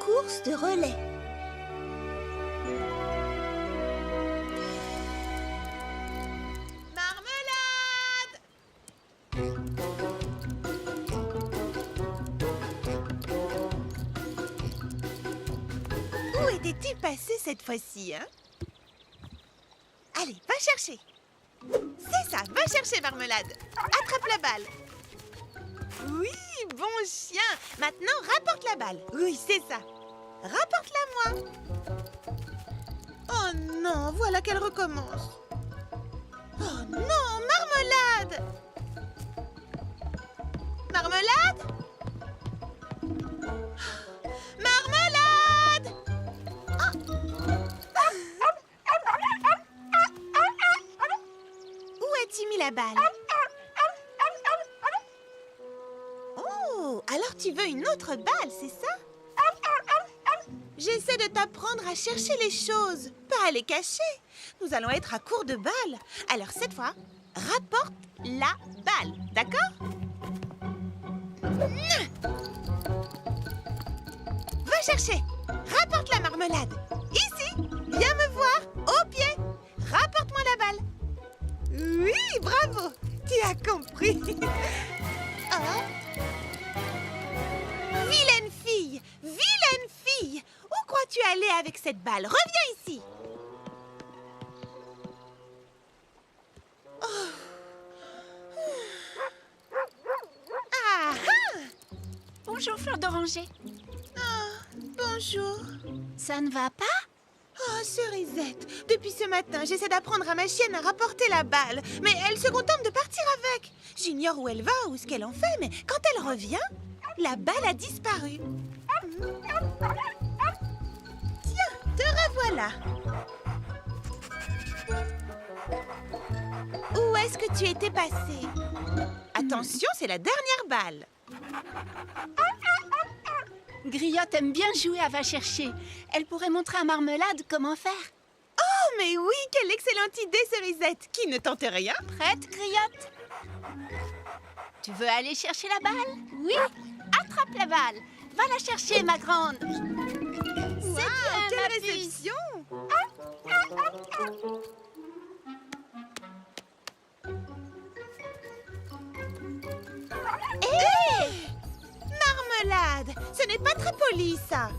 course de relais. Marmelade! Où étais-tu passé cette fois-ci, hein? Allez, va chercher. C'est ça, va chercher, Marmelade. Attrape la balle. Oui, bon chien. Maintenant, rapporte la balle. Oui, c'est ça. Rapporte-la-moi. Oh non, voilà qu'elle recommence. Oh non, Marmelade! Marmelade? Marmelade! Où as-tu mis la balle? Oh, alors tu veux une autre balle, c'est ça? J'essaie de t'apprendre à chercher les choses, pas à les cacher. Nous allons être à court de balles. Alors cette fois, rapporte la balle, d'accord? Va chercher. Rapporte la marmelade. Ici, viens me voir, au pied. Rapporte-moi la balle. Oui, bravo. Tu as compris. Oh. Vilaine fille, vilaine fille. Où crois-tu aller avec cette balle? Reviens ici. Oh. Ah ah. Bonjour, Fleur d'Oranger. Oh, bonjour. Ça ne va pas? Oh, Cerisette, depuis ce matin, j'essaie d'apprendre à ma chienne à rapporter la balle, mais elle se contente de partir avec. J'ignore où elle va ou ce qu'elle en fait, mais quand elle revient, la balle a disparu. Tiens, te revoilà. Où est-ce que tu étais passé? Attention, c'est la dernière balle. Griotte aime bien jouer à va chercher. Elle pourrait montrer à Marmelade comment faire. Oh, mais oui, quelle excellente idée, Cerisette. Qui ne tente rien? Prête, Griotte? Tu veux aller chercher la balle? Oui. Attrape la balle. Va la chercher, ma grande. Wow, quelle ma réception! Hé! Marmelade! Ce n'est pas très poli, ça!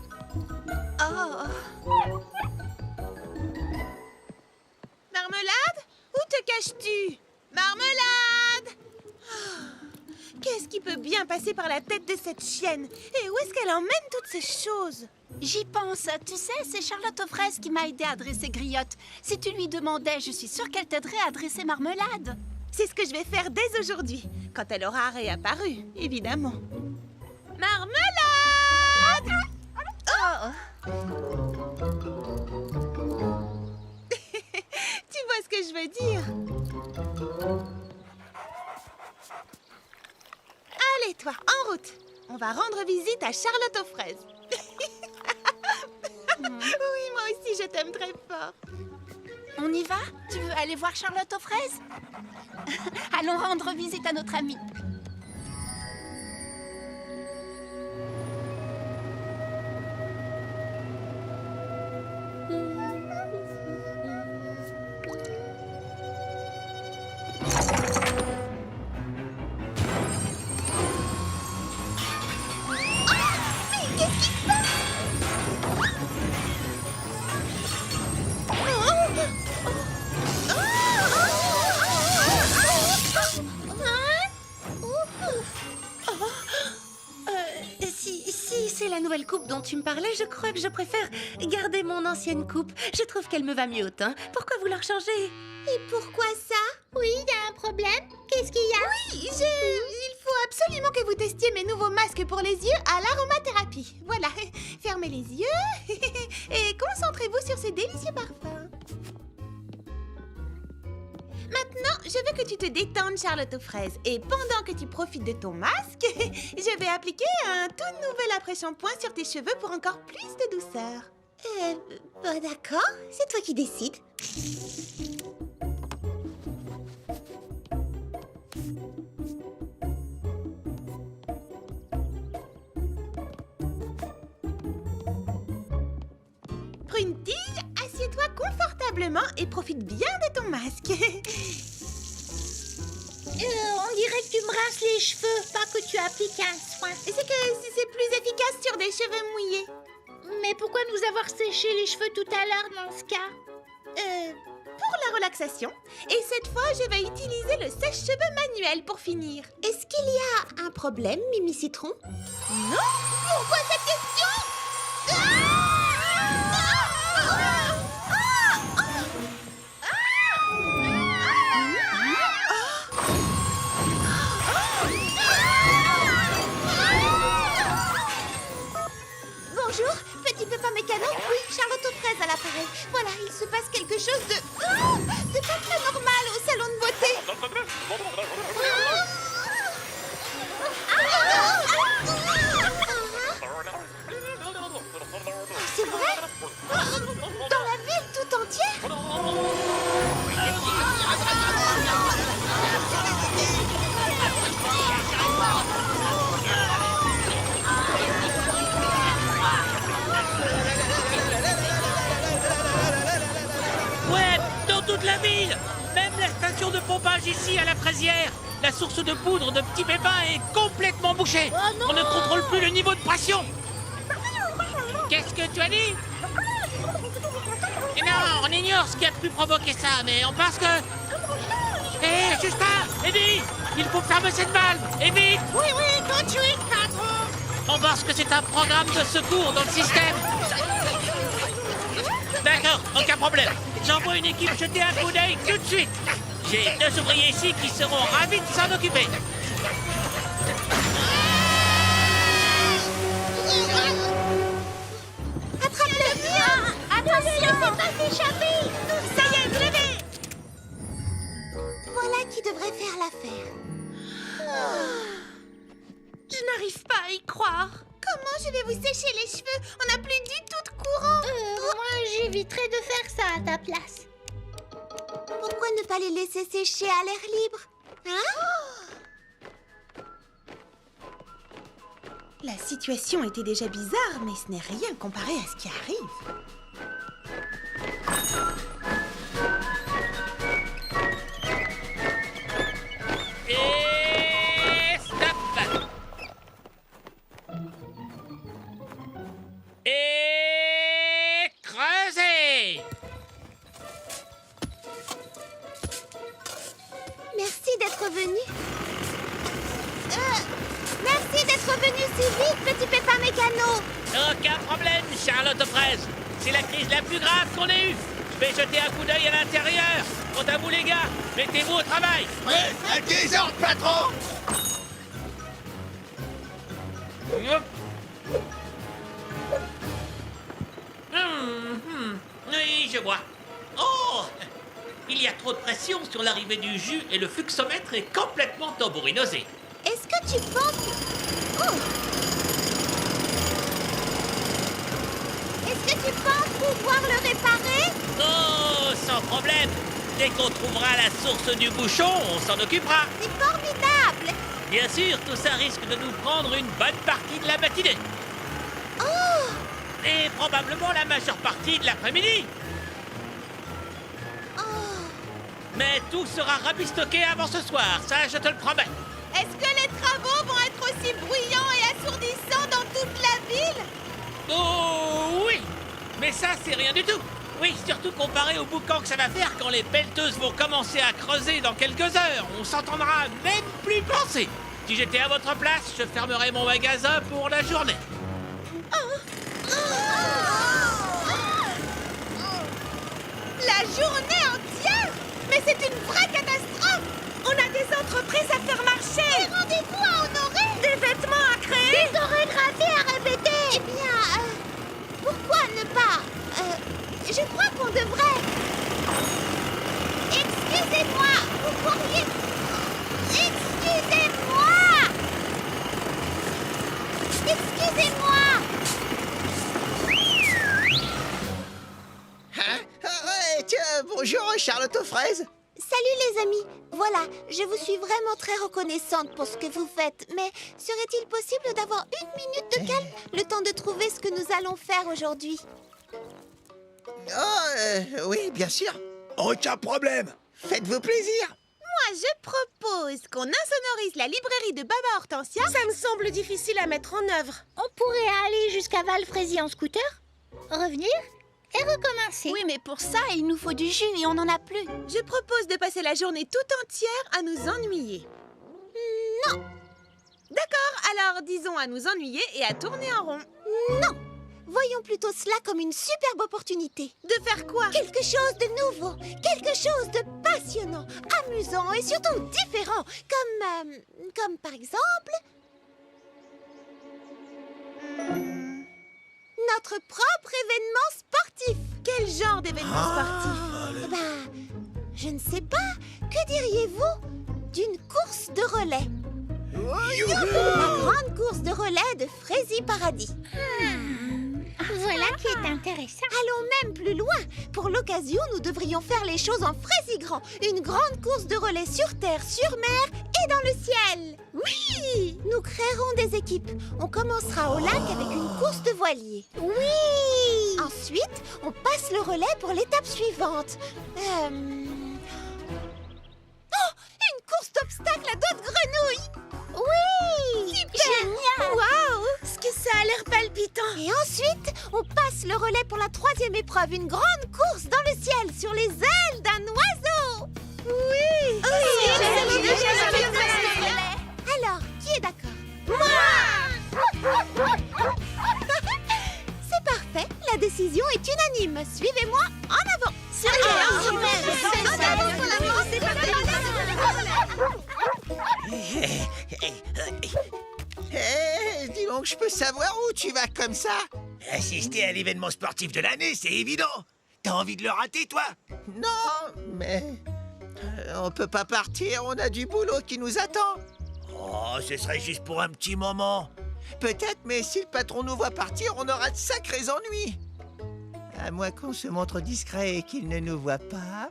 Oh. Marmelade? Où te caches-tu? Marmelade! Oh, qu'est-ce qui peut bien passer par la tête de cette chienne? Et où est-ce qu'elle emmène toutes ces choses? J'y pense. Tu sais, c'est Charlotte aux fraises qui m'a aidé à dresser Griotte. Si tu lui demandais, je suis sûre qu'elle t'aiderait à dresser Marmelade. C'est ce que je vais faire dès aujourd'hui, quand elle aura réapparu, évidemment. Marmelade! Oh. Tu vois ce que je veux dire? Allez, toi, en route. On va rendre visite à Charlotte aux fraises. Oui, moi aussi, je t'aime très fort. On y va? Tu veux aller voir Charlotte aux fraises? Allons rendre visite à notre amie. Si c'est la nouvelle coupe dont tu me parlais, je crois que je préfère garder mon ancienne coupe. Je trouve qu'elle me va mieux, hein. Pourquoi vouloir changer? Et pourquoi ça? Oui, il y a un problème. Qu'est-ce qu'il y a? Oui, il faut absolument que vous testiez mes nouveaux masques pour les yeux à l'aromathérapie. Voilà, fermez les yeux et concentrez-vous sur ces délicieux parfums. Maintenant, je veux que tu te détendes, Charlotte aux fraises. Et pendant que tu profites de ton masque, je vais appliquer un tout nouvel après-shampoing sur tes cheveux pour encore plus de douceur. D'accord, c'est toi qui décides. confortablement et profite bien de ton masque. On dirait que tu me rinces les cheveux, pas que tu appliques un soin. Et c'est que c'est plus efficace sur des cheveux mouillés. Mais pourquoi nous avoir séché les cheveux tout à l'heure dans ce cas? Pour la relaxation. Et cette fois, je vais utiliser le sèche-cheveux manuel pour finir. Est-ce qu'il y a un problème, Mimi Citron? Non? Pourquoi cette question? Bonjour, petit pépin mécano. Oui, Charlotte aux fraises à l'appareil. Voilà, il se passe quelque chose de pas très normal au salon de beauté. C'est vrai? Dans la ville tout entière? Ouais, dans toute la ville. Même la station de pompage ici, à la Fraisière. La source de poudre de Petit Pépin est complètement bouchée. On ne contrôle plus le niveau de pression. Qu'est-ce que tu as dit? Et non, on ignore ce qui a pu provoquer ça, mais on pense que... Hé, Justin, Eddie, il faut fermer cette valve, et vite. Oui, tout de suite, patron. On pense que c'est un programme de secours dans le système. D'accord, aucun problème. J'envoie une équipe jeter un coup d'œil tout de suite. J'ai 2 ouvriers ici qui seront ravis de s'en occuper. Attrape-le bien! Attention! Ne pas s'échapper. Ça y est, levez! Voilà qui devrait faire l'affaire. Je n'arrive pas à y croire. Comment je vais vous sécher les cheveux? On n'a plus du tout de courant. Moi, j'éviterais de faire ça à ta place. Pourquoi ne pas les laisser sécher à l'air libre? Hein? La situation était déjà bizarre, mais ce n'est rien comparé à ce qui arrive. Et stop. Et creusez. Merci d'être venu. Merci d'être venu si vite, petit pépin mécano. Aucun problème, Charlotte aux fraises. C'est la crise la plus grave qu'on ait eue. Je vais jeter un coup d'œil à l'intérieur. Quant à vous, les gars, mettez-vous au travail. À tes ordres, patron! Hop. Oui, je vois. Oh! Il y a trop de pression sur l'arrivée du jus et le fluxomètre est complètement tambourinusé. Est-ce que tu penses... Oh! Est-ce que tu penses pouvoir le réparer? Oh, sans problème. Dès qu'on trouvera la source du bouchon, on s'en occupera. C'est formidable! Bien sûr, tout ça risque de nous prendre une bonne partie de la matinée. Oh! Et probablement la majeure partie de l'après-midi. Oh! Mais tout sera rabistoqué avant ce soir, ça je te le promets. Est-ce que les travaux vont être aussi bruyants et assourdissants dans toute la ville? Oh oui. Mais ça, c'est rien du tout. Oui, surtout comparé au boucan que ça va faire quand les pelleteuses vont commencer à creuser dans quelques heures. On s'entendra même plus penser. Si j'étais à votre place, je fermerais mon magasin pour la journée. La journée entière? Mais c'est une vraie catastrophe! On a des entreprises à faire marcher! Des rendez-vous à honorer! Des vêtements à créer! Des chorégraphies à répéter. Eh bien, pourquoi ne pas... je crois qu'on devrait... Excusez-moi, vous pourriez... Excusez-moi! Excusez-moi! Hein? Tiens, bonjour, Charlotte aux fraises. Salut les amis. Voilà, je vous suis vraiment très reconnaissante pour ce que vous faites. Mais serait-il possible d'avoir 1 minute de calme, le temps de trouver ce que nous allons faire aujourd'hui? Oui, bien sûr. Aucun problème. Faites-vous plaisir. Moi, je propose qu'on insonorise la librairie de Baba Hortensia. Ça me semble difficile à mettre en œuvre. On pourrait aller jusqu'à Valfrézy en scooter, revenir et recommencer. Oui, mais pour ça, il nous faut du jus et on n'en a plus. Je propose de passer la journée tout entière à nous ennuyer. Non. D'accord, alors disons à nous ennuyer et à tourner en rond. Voyons plutôt cela comme une superbe opportunité. De faire quoi? Quelque chose de nouveau, quelque chose de passionnant, amusant et surtout différent. Comme par exemple... notre propre événement sportif. Quel genre d'événement sportif? Je ne sais pas. Que diriez-vous d'une course de relais? La grande course de relais de Frézy Paradis. Voilà qui est intéressant. Allons même plus loin. Pour l'occasion, nous devrions faire les choses en Frézy grand. Une grande course de relais sur terre, sur mer et dans le ciel. Oui! Nous créerons des équipes. On commencera au lac avec une course de voilier. Oui! Ensuite, on passe le relais pour l'étape suivante. Oh! Une course d'obstacles à dos de grenouilles. Oui! Génial! Waouh! Ce que ça a l'air palpitant. Et ensuite, on passe le relais pour la troisième épreuve, une grande course dans le ciel sur les ailes d'un oiseau. Oui! Alors, qui est d'accord? Moi! C'est parfait, la décision est unanime. Suivez-moi en avant. Dis donc, je peux savoir où tu vas comme ça? Assister à l'événement sportif de l'année, c'est évident. T'as envie de le rater, toi? Non, mais... on peut pas partir, on a du boulot qui nous attend. Oh, ce serait juste pour un petit moment. Peut-être, mais si le patron nous voit partir, on aura de sacrés ennuis. À moins qu'on se montre discret et qu'il ne nous voit pas.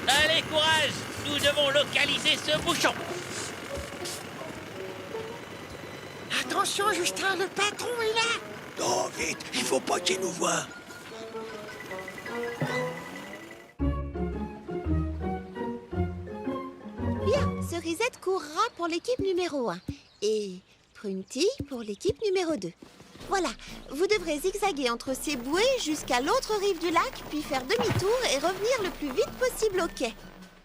Allez, courage! Nous devons localiser ce bouchon. Attention, Justin, le patron est là. Non, vite, il faut pas qu'il nous voie. Bien, Cerisette courra pour l'équipe numéro 1 et Prunty pour l'équipe numéro 2. Voilà, vous devrez zigzaguer entre ces bouées jusqu'à l'autre rive du lac, puis faire demi-tour et revenir le plus vite possible au quai.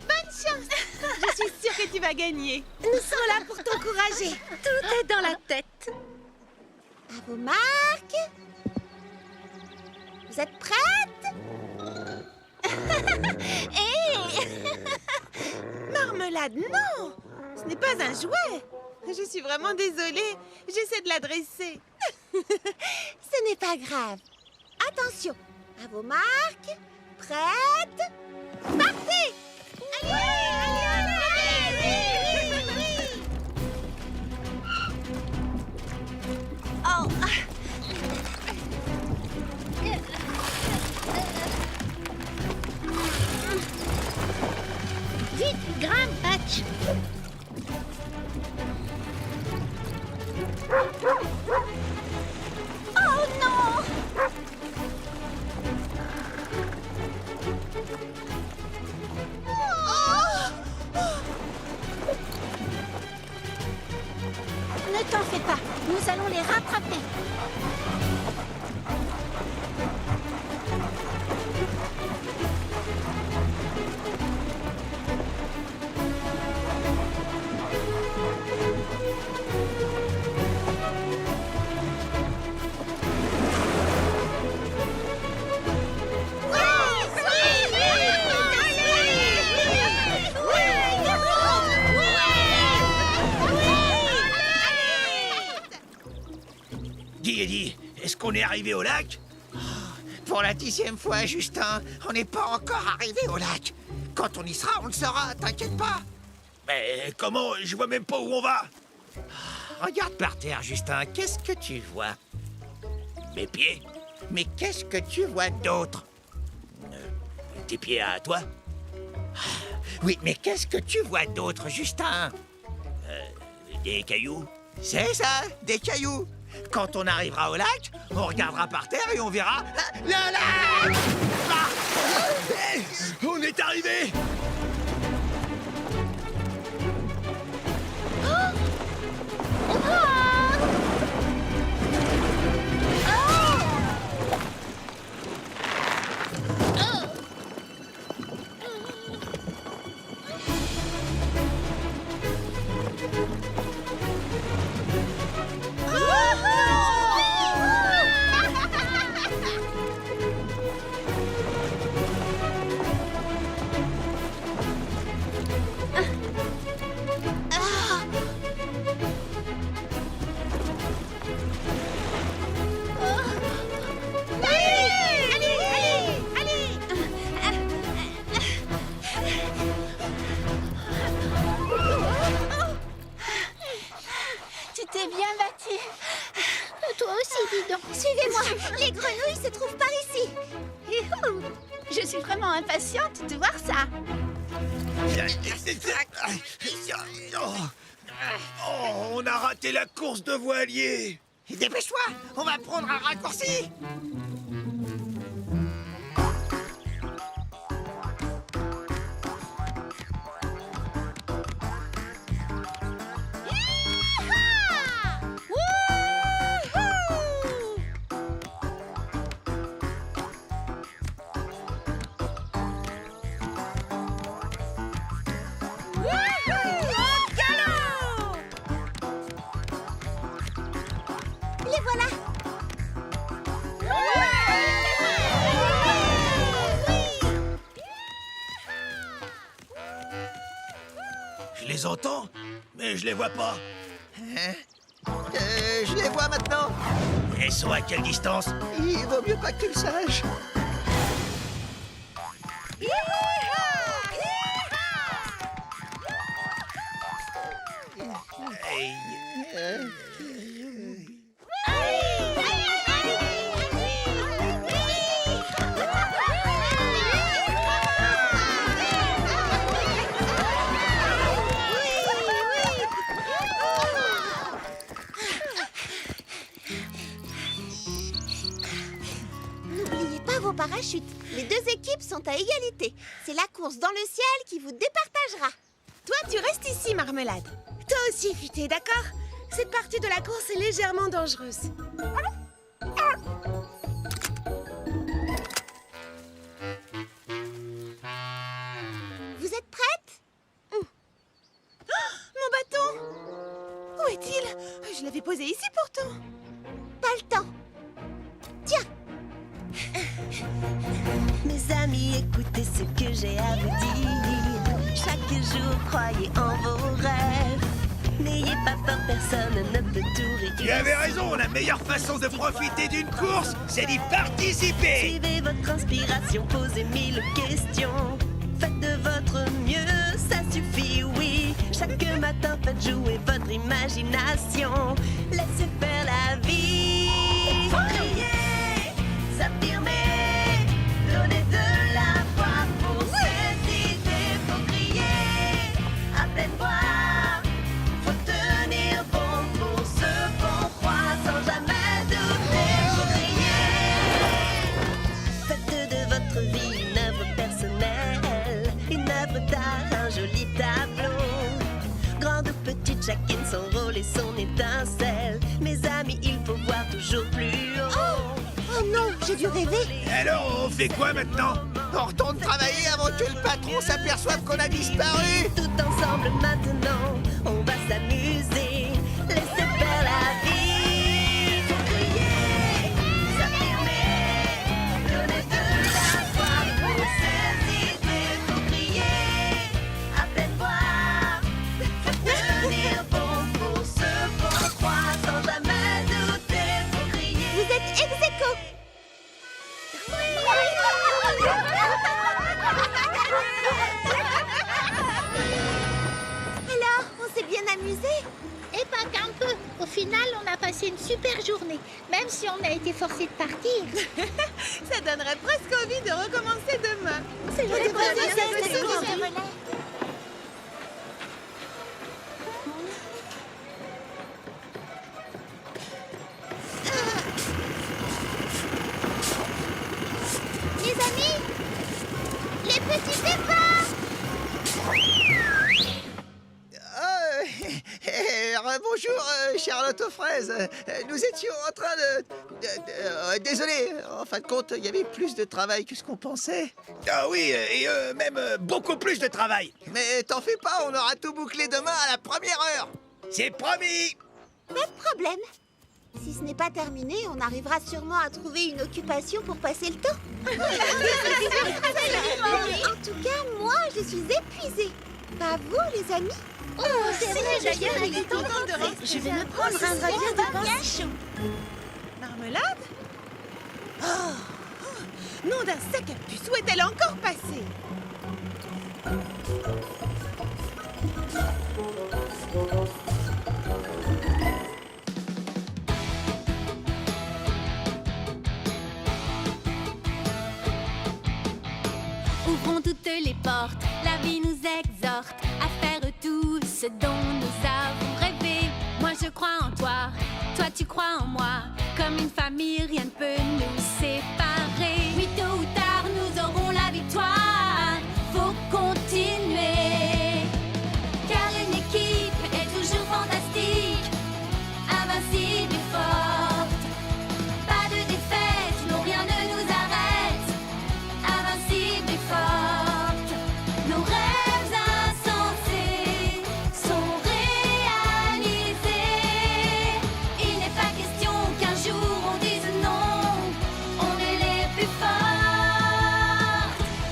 Bonne chance! Je suis sûre que tu vas gagner. Nous sommes là pour t'encourager. Tout est dans la tête. À vos marques. Vous êtes prêtes? Marmelade, non! Ce n'est pas un jouet. Je suis vraiment désolée. J'essaie de l'adresser. Ce n'est pas grave. Attention, à vos marques. Prêtes? Partez! Vite, grimpe, Patch. Oh non! Ne t'en fais pas, nous allons les rattraper. Dis, Eddie, est-ce qu'on est arrivé au lac? Pour la 10e fois, Justin, on n'est pas encore arrivé au lac. Quand on y sera, on le saura, t'inquiète pas. Mais comment? Je vois même pas où on va. Regarde par terre, Justin, qu'est-ce que tu vois? Mes pieds? Mais qu'est-ce que tu vois d'autre? Tes pieds à toi? Oui, mais qu'est-ce que tu vois d'autre, Justin? Des cailloux? C'est ça, des cailloux. Quand on arrivera au lac, on regardera par terre et on verra le lac. Ah. On est arrivé. Tu t'es bien battue. Toi aussi, dis donc. Suivez-moi. Les grenouilles se trouvent par ici. Youhou. Je suis vraiment impatiente de voir ça. Oh, on a raté la course de voilier. Dépêche-toi, on va prendre un raccourci. Les voilà. Je les entends, mais je les vois pas. Je les vois maintenant. Elles sont à quelle distance? Il vaut mieux pas que tu le saches. N'oubliez pas vos parachutes. Les deux équipes sont à égalité. C'est la course dans le ciel qui vous départagera. Toi, tu restes ici, Marmelade. Toi aussi, Futé, d'accord? Cette partie de la course est légèrement dangereuse. Vous êtes prêtes? Mon bâton! Où est-il? Je l'avais posé ici pourtant. Pas le temps. Tiens. Mes amis, écoutez ce que j'ai à vous dire. Chaque jour, croyez en vos rêves. N'ayez pas peur, personne ne peut tout réussir. Tu avais raison, la meilleure façon de profiter d'une course, c'est d'y participer. Suivez votre inspiration, posez 1000 questions. Faites de votre mieux, ça suffit, oui. Chaque matin, faites jouer votre imagination. Laissez faire la vie. Faut crier, s'affirmer, donner de la foi pour ses idées. Faut crier à pleine voix. Faut tenir bon pour ce qu'on croit sans jamais douter. Faut crier. Faites de votre vie une œuvre personnelle, une œuvre d'art, un joli tableau. Grande ou petite, chacune son rôle et son étincelle. Mes amis, il faut voir toujours plus haut. Oh non, j'ai dû rêver. Alors, on fait quoi maintenant? On retourne travailler avant que le patron s'aperçoive qu'on a disparu. Tout ensemble maintenant, on va s'amuser. Laissez faire la vie. Faut crier, s'affirmer, donner de la foi pour ses idées. Faut crier à pleine voix. Faut tenir bon pour ce qu'on croit sans jamais douter. Faut crier. Vous êtes ex-aequo. Alors, on s'est bien amusé? Et pas qu'un peu. Au final, on a passé une super journée, même si on a été forcé de partir. Ça donnerait presque envie de recommencer demain. C'est vrai, Charlotte aux fraises. Nous étions en train désolé, en fin de compte, il y avait plus de travail que ce qu'on pensait. Ah oui, et même beaucoup plus de travail. Mais t'en fais pas, on aura tout bouclé demain à la première heure. C'est promis. Pas de problème. Si ce n'est pas terminé, on arrivera sûrement à trouver une occupation pour passer le temps. En tout cas, moi, je suis épuisée. Pas vous, les amis? Oh, c'est vrai, d'ailleurs, il est temps de rentrer. Je vais me prendre un repas de bien chaud. Marmelade? Oh, nom d'un sac à puce, où est-elle encore passée? Ouvrons toutes les portes, la vie nous exhorte à faire tout ce dont nous avons rêvé. Moi je crois en toi, toi tu crois en moi. Comme une famille, rien ne peut nous séparer. Oui, tôt ou tard, nous aurons la victoire. Faut continuer, car une équipe est toujours fantastique, invincible et forte. Pas de défaite, non rien ne nous arrête, invincible et forte. Nos rêves insensés sont réalisés. Il n'est pas question qu'un jour on dise non, on est les plus fortes.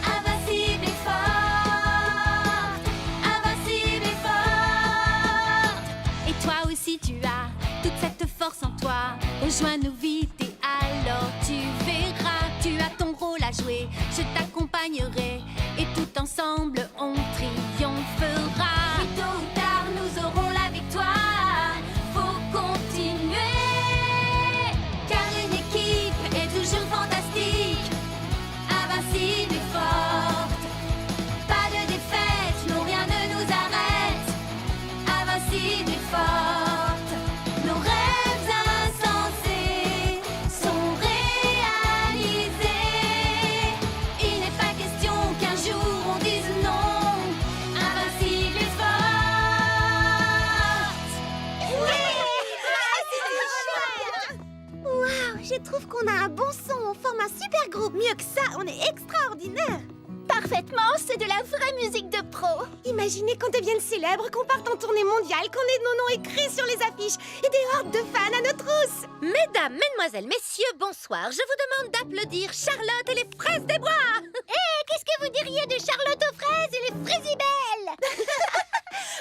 Invincible et forte, invincible et forte. Et toi aussi tu as toute cette force en toi. Rejoins-nous vite et alors tu verras. Tu as ton rôle à jouer, je t'accompagnerai. Et tout ensemble on triomphera. Et tôt ou tard nous aurons la victoire. Faut continuer, car une équipe est toujours fantastique, invincible et forte. Pas de défaite, non rien ne nous arrête, invincible et forte. Nos rêves insensés sont réalisés. Il n'est pas question qu'un jour on dise non, invincible et forte. Waouh, je trouve qu'on a un bon son, on forme un super groupe. Mieux que ça, on est extraordinaire. Parfaitement, c'est de la vraie musique de pro. Imaginez qu'on devienne célèbre, qu'on parte en tournée mondiale, qu'on ait nos noms écrits sur les affiches et des hordes de fans à nos trousses. Mesdames, mesdemoiselles, messieurs, bonsoir. Je vous demande d'applaudir Charlotte et les fraises des bois. Qu'est-ce que vous diriez de Charlotte aux fraises et les fraisibelles?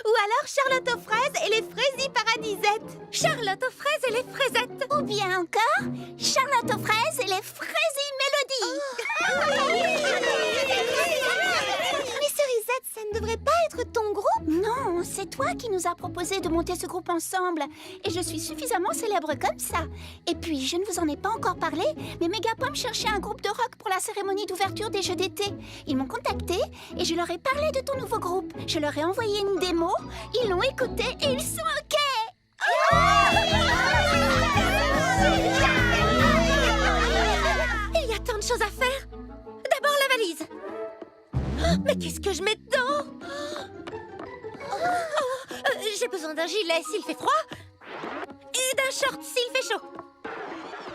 Ou alors Charlotte aux fraises et les fraisies paradisettes. Charlotte aux fraises et les fraisettes. Ou bien encore, Charlotte aux fraises et les fraisies mélodies. Mais Cerisette, ça ne devrait pas être ton groupe? Non, c'est toi qui nous as proposé de monter ce groupe ensemble. Et je suis suffisamment célèbre comme ça. Et puis, je ne vous en ai pas encore parlé, mais Megapom cherchait un groupe de rock pour la cérémonie d'ouverture des Jeux d'été. Ils m'ont contacté et je leur ai parlé de ton nouveau groupe. Je leur ai envoyé une démo, ils l'ont écouté et ils sont OK. Il y a tant de choses à faire. D'abord la valise. Mais qu'est-ce que je mets dedans? J'ai besoin d'un gilet s'il fait froid et d'un short s'il fait chaud.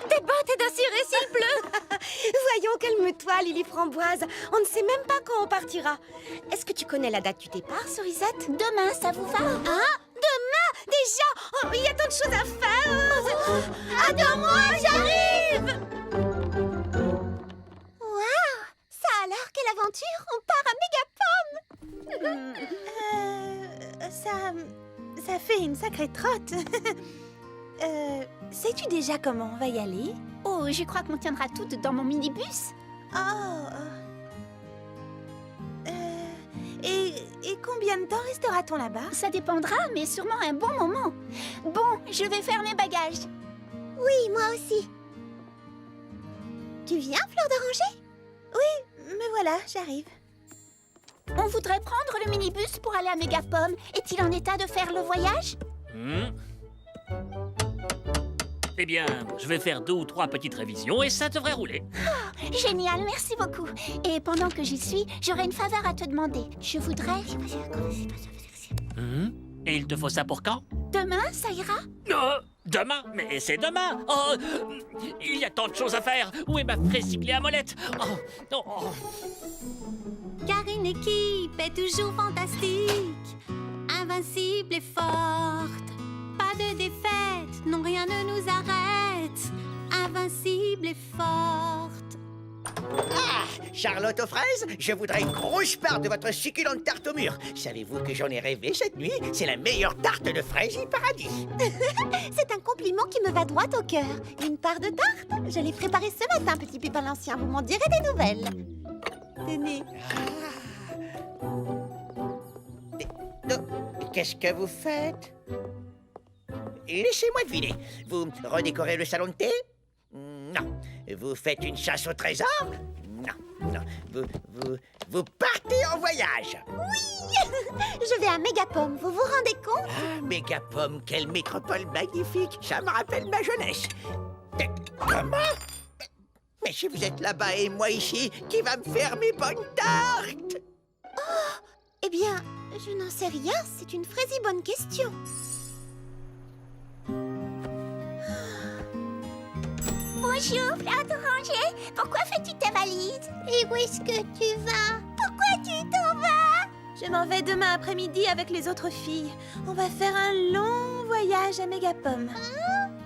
Des bottes et d'un ciré s'il pleut. Voyons, calme-toi, Lily Framboise. On ne sait même pas quand on partira. Est-ce que tu connais la date du départ, Cerisette? Demain, ça vous va? Hein? Demain? Déjà? Oh, mais il y a tant de choses à faire. Attends-moi, j'arrive. Waouh! Ça alors, quelle aventure! On part à Megapom. Ça fait une sacrée trotte. Sais-tu déjà comment on va y aller? Oh, je crois qu'on tiendra toutes dans mon minibus. Et combien de temps restera-t-on là-bas? Ça dépendra, mais sûrement un bon moment. Bon, je vais faire mes bagages. Oui, moi aussi. Tu viens, Fleur d'Oranger? Oui, me voilà, j'arrive. On voudrait prendre le minibus pour aller à Megapom. Est-il en état de faire le voyage? Eh bien, je vais faire 2 ou 3 petites révisions et ça devrait rouler. Génial, merci beaucoup. Et pendant que j'y suis, j'aurais une faveur à te demander. Je voudrais... Et il te faut ça pour quand? Demain, ça ira? Demain? Mais c'est demain! Oh! Il y a tant de choses à faire! Où est ma fraisiglée à molette? Oh! Oh! Car une équipe est toujours fantastique, invincible et forte. Pas de défaite, non rien ne nous arrête. Invincible et forte. Ah, Charlotte aux fraises, je voudrais une grosse part de votre succulente tarte au mur. Savez-vous que j'en ai rêvé cette nuit? C'est la meilleure tarte de Fraisie Paradis. C'est un compliment qui me va droit au cœur. Une part de tarte? Je l'ai préparée ce matin, petit Pépin l'Ancien. Vous m'en direz des nouvelles. Tenez. Qu'est-ce que vous faites? Laissez-moi deviner. Vous redécorez le salon de thé? Non. Vous faites une chasse au trésor? Non, non. Vous partez en voyage? Oui. Je vais à Mégapome, vous vous rendez compte? Ah, Mégapome, quelle métropole magnifique! Ça me rappelle ma jeunesse. Mais comment? Mais si vous êtes là-bas et moi ici, qui va me faire mes bonnes tartes? Eh bien, je n'en sais rien, c'est une fraisie bonne question. Bonjour, plante orangée. Pourquoi fais-tu ta valise? Et où est-ce que tu vas? Pourquoi tu t'en vas? Je m'en vais demain après-midi avec les autres filles. On va faire un long voyage à Mégapome.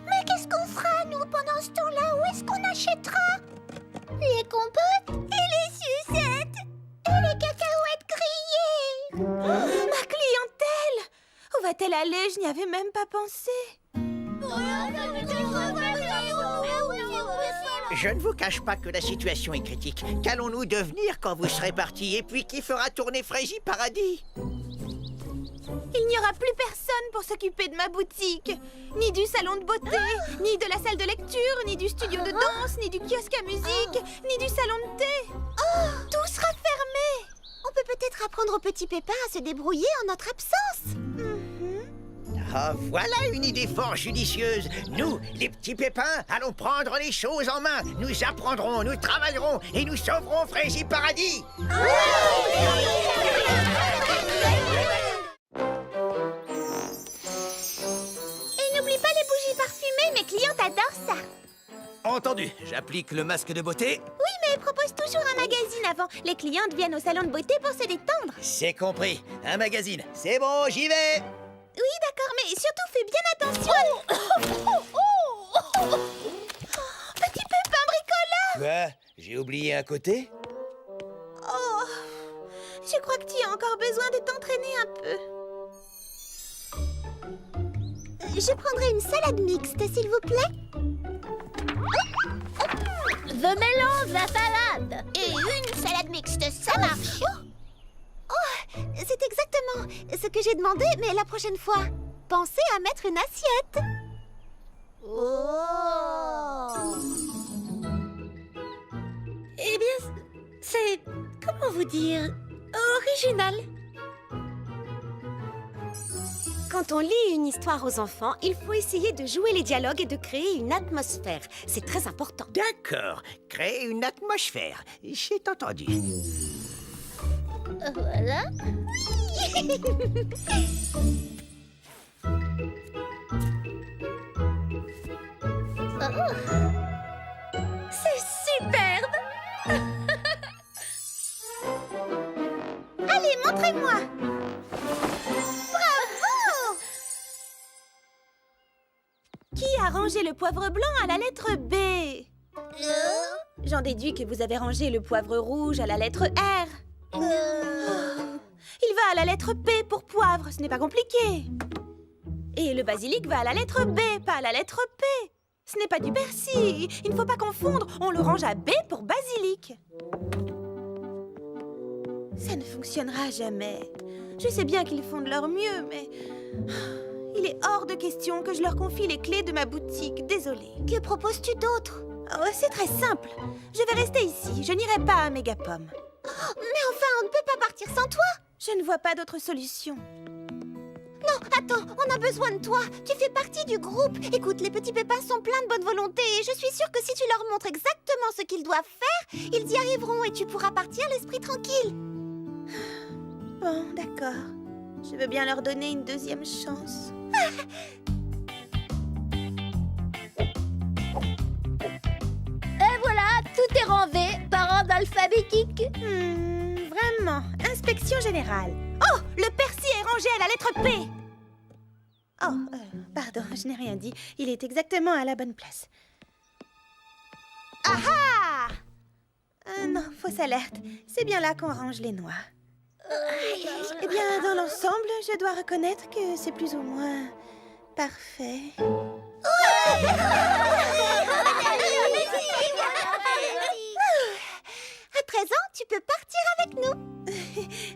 Mais qu'est-ce qu'on fera, nous, pendant ce temps-là? Où est-ce qu'on achètera les compotes et les sucettes et les cacahuètes grillées? Ma clientèle! Où va-t-elle aller? Je n'y avais même pas pensé. Je ne vous cache pas que la situation est critique. Qu'allons-nous devenir quand vous serez partis? Et puis qui fera tourner Fraisie Paradis? Il n'y aura plus personne pour s'occuper de ma boutique. Ni du salon de beauté, ni de la salle de lecture, ni du studio de danse, ni du kiosque à musique, ni du salon de thé. Tout sera fermé. On peut peut-être apprendre au petit Pépin à se débrouiller en notre absence. Ah, voilà une idée fort judicieuse. Nous, les petits pépins, allons prendre les choses en main. Nous apprendrons, nous travaillerons et nous sauverons Fraisie Paradis. Et n'oublie pas les bougies parfumées, mes clientes adorent ça. Entendu, j'applique le masque de beauté. Oui, mais propose toujours un magazine avant. Les clientes viennent au salon de beauté pour se détendre. C'est compris. Un magazine. C'est bon, j'y vais. Oui, d'accord, mais surtout fais bien attention. Petit Pépin bricoleur. Quoi? J'ai oublié un côté? Oh, je crois que tu as encore besoin de t'entraîner un peu. Je prendrai une salade mixte, s'il vous plaît. The mélange, la salade. Et une salade mixte, ça marche. Oh, c'est exactement ce que j'ai demandé, mais la prochaine fois, pensez à mettre une assiette. Eh bien, c'est... comment vous dire... original. Quand on lit une histoire aux enfants, il faut essayer de jouer les dialogues et de créer une atmosphère. C'est très important. D'accord. Créer une atmosphère. J'ai entendu. Voilà. C'est superbe. Allez, montrez-moi. Qui a rangé le poivre blanc à la lettre B? J'en déduis que vous avez rangé le poivre rouge à la lettre R. Il va à la lettre P pour poivre, ce n'est pas compliqué. Et le basilic va à la lettre B, pas à la lettre P. Ce n'est pas du persil, il ne faut pas confondre, on le range à B pour basilic. Ça ne fonctionnera jamais. Je sais bien qu'ils font de leur mieux, mais... il est hors de question que je leur confie les clés de ma boutique, désolée. Que proposes-tu d'autre? Oh, c'est très simple. Je vais rester ici, je n'irai pas à Mégapome. Mais enfin, on ne peut pas partir sans toi. Je ne vois pas d'autre solution. Non, attends, on a besoin de toi. Tu fais partie du groupe. Écoute, les petits pépins sont pleins de bonne volonté et je suis sûre que si tu leur montres exactement ce qu'ils doivent faire, ils y arriveront et tu pourras partir l'esprit tranquille. Bon, d'accord. Je veux bien leur donner une deuxième chance. Et voilà, tout est rangé par ordre alphabétique. Vraiment, inspection générale. Oh, le persil est rangé à la lettre P. Oh, pardon, je n'ai rien dit. Il est exactement à la bonne place. Ah ah! Non, fausse alerte. C'est bien là qu'on range les noix. Eh bien, dans l'ensemble, je dois reconnaître que c'est plus ou moins parfait. À présent, tu peux partir avec nous.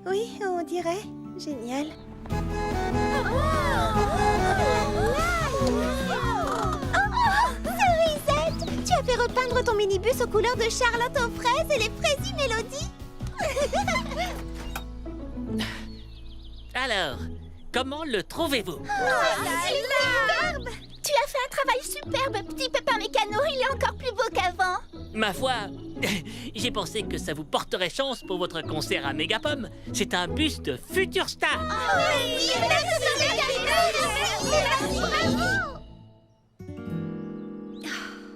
Oui, on dirait. Génial. Cerisette, tu as fait repeindre ton minibus aux couleurs de Charlotte aux fraises et les fraisies Mélodie. Alors, comment le trouvez-vous? Superbe! Tu as fait un travail superbe, petit Pépin Mécano. Il est encore plus beau qu'avant. Ma foi, j'ai pensé que ça vous porterait chance pour votre concert à Mégapom. C'est un bus de future star.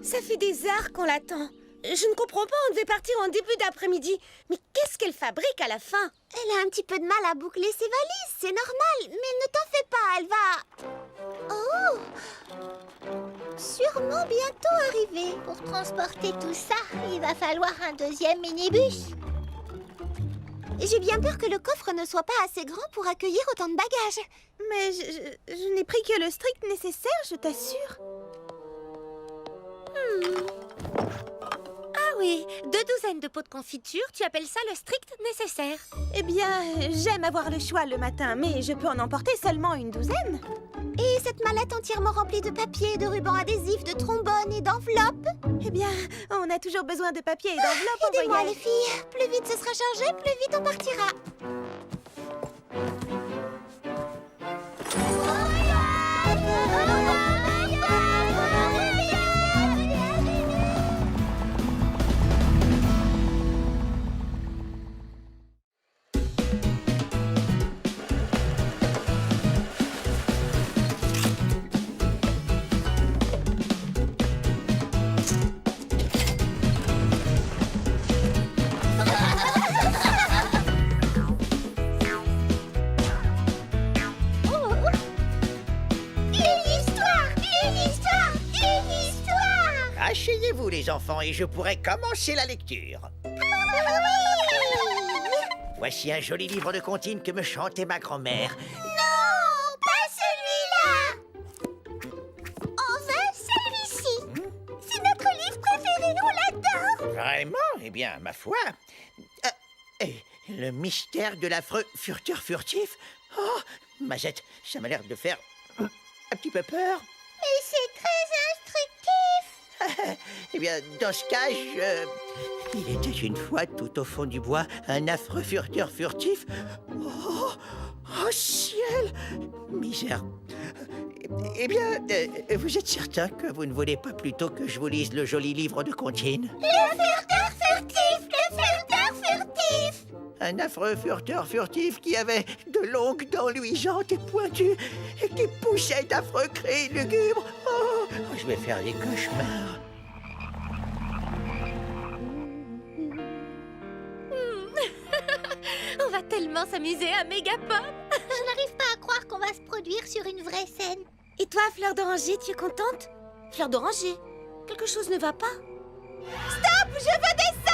Ça fait des heures qu'on l'attend. Je ne comprends pas, on devait partir en début d'après-midi. Mais qu'est-ce qu'elle fabrique à la fin? Elle a un petit peu de mal à boucler ses valises, c'est normal. Mais ne t'en fais pas, elle va... Oh! Sûrement bientôt arriver. Pour transporter tout ça, il va falloir un deuxième minibus. J'ai bien peur que le coffre ne soit pas assez grand pour accueillir autant de bagages. Mais je n'ai pris que le strict nécessaire, je t'assure. Ah oui, 2 douzaines de pots de confiture, tu appelles ça le strict nécessaire? Eh bien, j'aime avoir le choix le matin, mais je peux en emporter seulement une douzaine. Et cette mallette entièrement remplie de papier, de rubans adhésifs, de trombones et d'enveloppes? Eh bien, on a toujours besoin de papier et d'enveloppes en Aidez-moi voyage. les filles, plus vite ce sera chargé, plus vite on partira. Asseyez-vous les enfants et je pourrai commencer la lecture. Voici un joli livre de comptines que me chantait ma grand-mère. Non, pas celui-là. On veut celui-ci. C'est notre livre préféré, on l'adore. Vraiment? Eh bien, ma foi. Le mystère de l'affreux furteur furtif. Oh, Mazette, ça m'a l'air de faire un petit peu peur. Mais c'est très instructif. Eh bien, dans ce cas, il était une fois tout au fond du bois un affreux furteur furtif. Oh, oh ciel! Misère. Eh bien, vous êtes certain que vous ne voulez pas plutôt que je vous lise le joli livre de comptines? Le furteur furtif, le furteur furtif. Un affreux furteur furtif qui avait de longues dents luisantes et pointues et qui poussait d'affreux cris lugubres. Oh, je vais faire des cauchemars. On va tellement s'amuser à Mégapom. Je n'arrive pas à croire qu'on va se produire sur une vraie scène. Et toi, Fleur d'Oranger, tu es contente? Fleur d'Oranger, quelque chose ne va pas? Stop! Je veux descendre!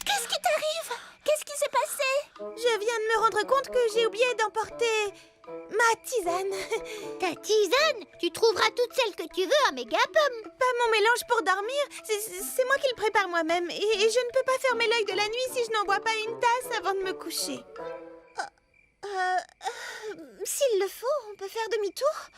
Qu'est-ce qui t'arrive? Qu'est-ce qui s'est passé? Je viens de me rendre compte que j'ai oublié d'emporter ma tisane. Ta tisane? Tu trouveras toutes celles que tu veux à Mégapom. Pas mon mélange pour dormir, c'est moi qui le prépare moi-même. Et je ne peux pas fermer l'œil de la nuit si je n'en bois pas une tasse avant de me coucher. S'il le faut, on peut faire demi-tour.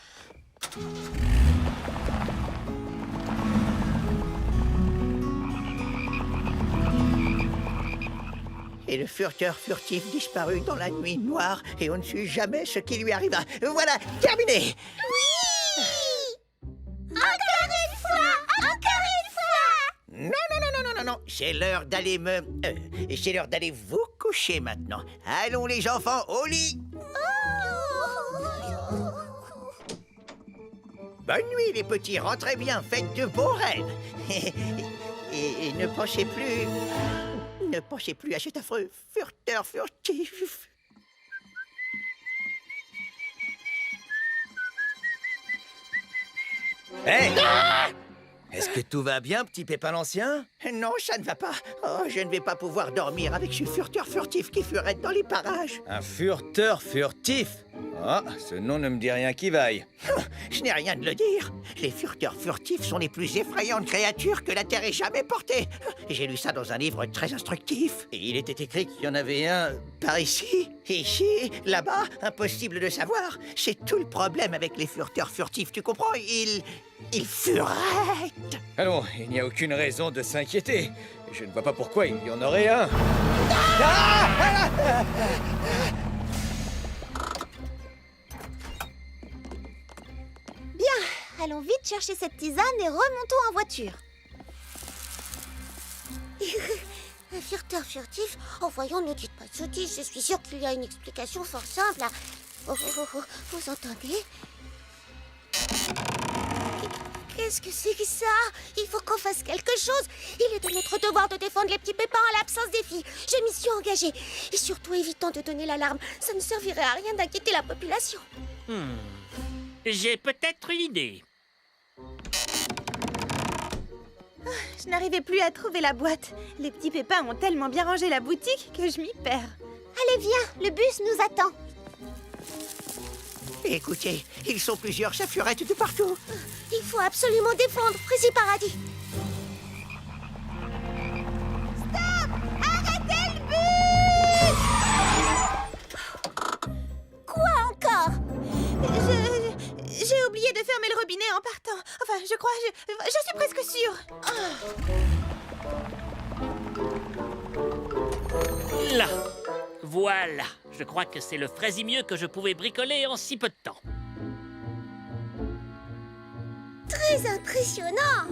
Et le furteur furtif disparut dans la nuit noire et on ne sut jamais ce qui lui arriva. Voilà, terminé. Encore une fois! Encore une fois! Non, c'est l'heure d'aller c'est l'heure d'aller vous coucher maintenant. Allons les enfants au lit. Bonne nuit, les petits, rentrez bien, faites de beaux rêves. Et ne pensez plus... Ne pensez plus à cet affreux furteur furtif. Hé Est-ce que tout va bien, petit Pépin l'Ancien? Non, ça ne va pas. Oh, je ne vais pas pouvoir dormir avec ce furteur furtif qui furette dans les parages. Un furteur furtif? Ah, ce nom ne me dit rien qui vaille. Je n'ai rien de le dire. Les furteurs furtifs sont les plus effrayantes créatures que la Terre ait jamais portées. J'ai lu ça dans un livre très instructif. Et il était écrit qu'il y en avait un par ici, là-bas, impossible de savoir. C'est tout le problème avec les furteurs furtifs, tu comprends? Ils furettent. Allons, il n'y a aucune raison de s'inquiéter. Je ne vois pas pourquoi il y en aurait un. Bien, allons vite chercher cette tisane et remontons en voiture. Un furteur furtif? Oh voyons, ne dites pas de sottises, je suis sûre qu'il y a une explication fort simple. Vous entendez? Qu'est-ce que c'est que ça? Il faut qu'on fasse quelque chose. Il est de notre devoir de défendre les petits pépins en l'absence des filles. Je m'y suis engagée. Et surtout, évitons de donner l'alarme. Ça ne servirait à rien d'inquiéter la population. J'ai peut-être une idée. Je n'arrivais plus à trouver la boîte. Les petits pépins ont tellement bien rangé la boutique que je m'y perds. Allez, viens, le bus nous attend. Écoutez, ils sont plusieurs, ça furette de partout. Il faut absolument défendre Frézy Paradis. Stop! Arrêtez le bus! Quoi encore? J'ai oublié de fermer le robinet en partant. Enfin, je crois, je suis presque sûre. Là. Voilà. Je crois que c'est le fraisimieux que je pouvais bricoler en si peu de temps. Très impressionnant.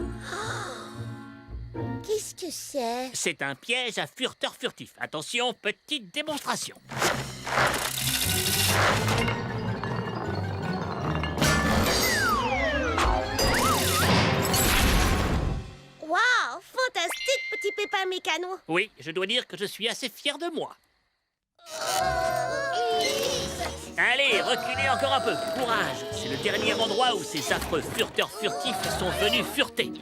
Qu'est-ce que c'est? C'est un piège à furteur furtif. Attention, petite démonstration. Waouh, fantastique, petit pépin mécano. Oui, je dois dire que je suis assez fier de moi. Allez, reculez encore un peu. Courage. C'est le dernier endroit où ces affreux furteurs furtifs sont venus fureter.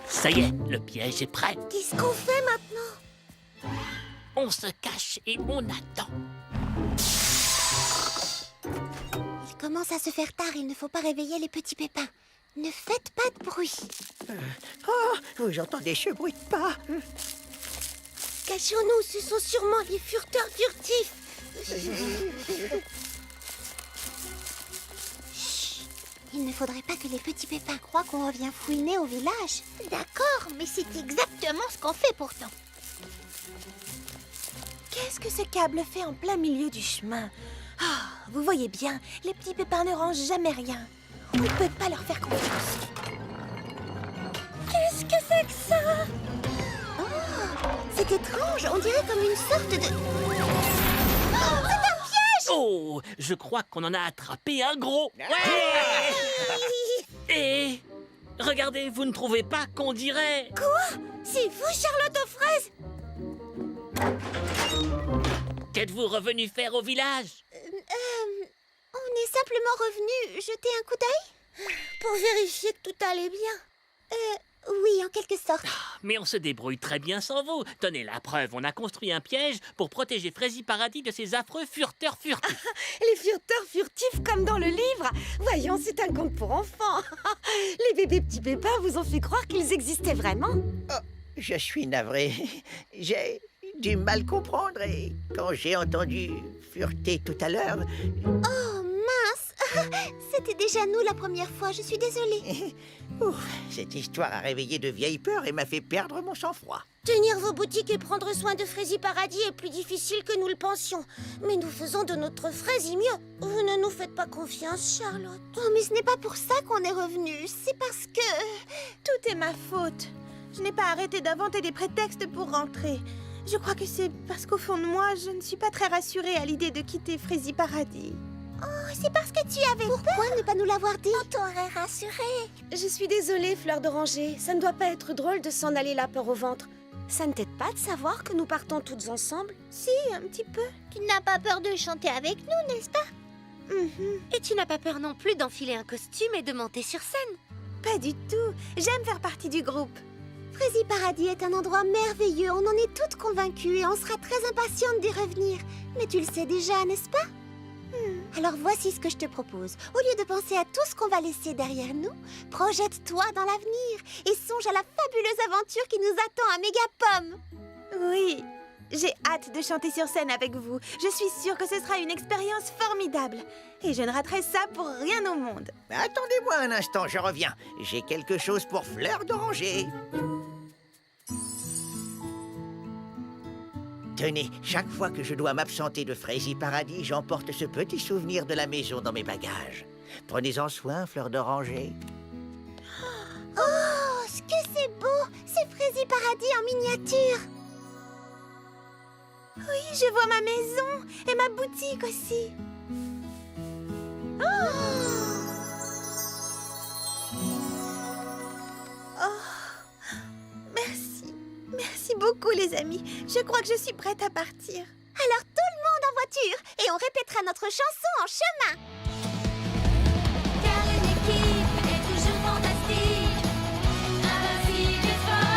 Ça y est, le piège est prêt. Qu'est-ce qu'on fait maintenant? On se cache et on attend. Il commence à se faire tard, il ne faut pas réveiller les petits pépins. Ne faites pas de bruit. Oh, j'entendais ce bruit de pas. Cachons-nous, ce sont sûrement les furteurs furtifs. Chut. Il ne faudrait pas que les petits pépins croient qu'on revient fouiner au village. D'accord, mais c'est exactement ce qu'on fait pourtant. Qu'est-ce que ce câble fait en plein milieu du chemin? Vous voyez bien, les petits pépins ne rangent jamais rien. On ne peut pas leur faire confiance. Qu'est-ce que c'est que ça? Oh, c'est étrange, on dirait comme une sorte de... Oh, c'est un piège! Oh, je crois qu'on en a attrapé un gros. Ouais. Et regardez, vous ne trouvez pas qu'on dirait... Quoi? C'est vous, Charlotte aux fraises? Qu'êtes-vous revenu faire au village? On est simplement revenu jeter un coup d'œil pour vérifier que tout allait bien. Oui, en quelque sorte. Mais on se débrouille très bien sans vous. Tenez la preuve, on a construit un piège pour protéger Frézy Paradis de ces affreux furteurs furtifs. Les furteurs furtifs comme dans le livre. Voyons, c'est un conte pour enfants. Les bébés petits pépins vous ont fait croire qu'ils existaient vraiment. Oh, je suis navré. J'ai du mal comprendre et quand j'ai entendu fureter tout à l'heure... Oh, mince. C'était déjà nous la première fois, je suis désolée. Ouf, cette histoire a réveillé de vieilles peurs et m'a fait perdre mon sang-froid. Tenir vos boutiques et prendre soin de Frézy Paradis est plus difficile que nous le pensions. Mais nous faisons de notre Frézy mieux. Vous ne nous faites pas confiance, Charlotte. Oh, mais ce n'est pas pour ça qu'on est revenu. C'est parce que... Tout est ma faute. Je n'ai pas arrêté d'inventer des prétextes pour rentrer. Je crois que c'est parce qu'au fond de moi, je ne suis pas très rassurée à l'idée de quitter Frézy Paradis. Oh, c'est parce que tu avais Pourquoi ne pas nous l'avoir dit? On t'aurait rassurée. Je suis désolée, Fleur d'Oranger. Ça ne doit pas être drôle de s'en aller la peur au ventre. Ça ne t'aide pas de savoir que nous partons toutes ensemble? Si, un petit peu. Tu n'as pas peur de chanter avec nous, n'est-ce pas? Et tu n'as pas peur non plus d'enfiler un costume et de monter sur scène? Pas du tout. J'aime faire partie du groupe. Frézy Paradis est un endroit merveilleux, on en est toutes convaincues et on sera très impatientes d'y revenir. Mais tu le sais déjà, n'est-ce pas? Alors voici ce que je te propose. Au lieu de penser à tout ce qu'on va laisser derrière nous, projette-toi dans l'avenir et songe à la fabuleuse aventure qui nous attend à Mégapom. Oui, j'ai hâte de chanter sur scène avec vous. Je suis sûre que ce sera une expérience formidable. Et je ne raterai ça pour rien au monde. Attendez-moi un instant, je reviens. J'ai quelque chose pour Fleur d'Oranger. Tenez, chaque fois que je dois m'absenter de Frézy Paradis, j'emporte ce petit souvenir de la maison dans mes bagages. Prenez-en soin, Fleur d'Oranger. Oh, ce que c'est beau! C'est Frézy Paradis en miniature. Oui, je vois ma maison et ma boutique aussi. Merci. Merci beaucoup, les amis. Je crois que je suis prête à partir. Alors tout le monde en voiture et on répétera notre chanson en chemin. Car une équipe est toujours fantastique, invincible et forte.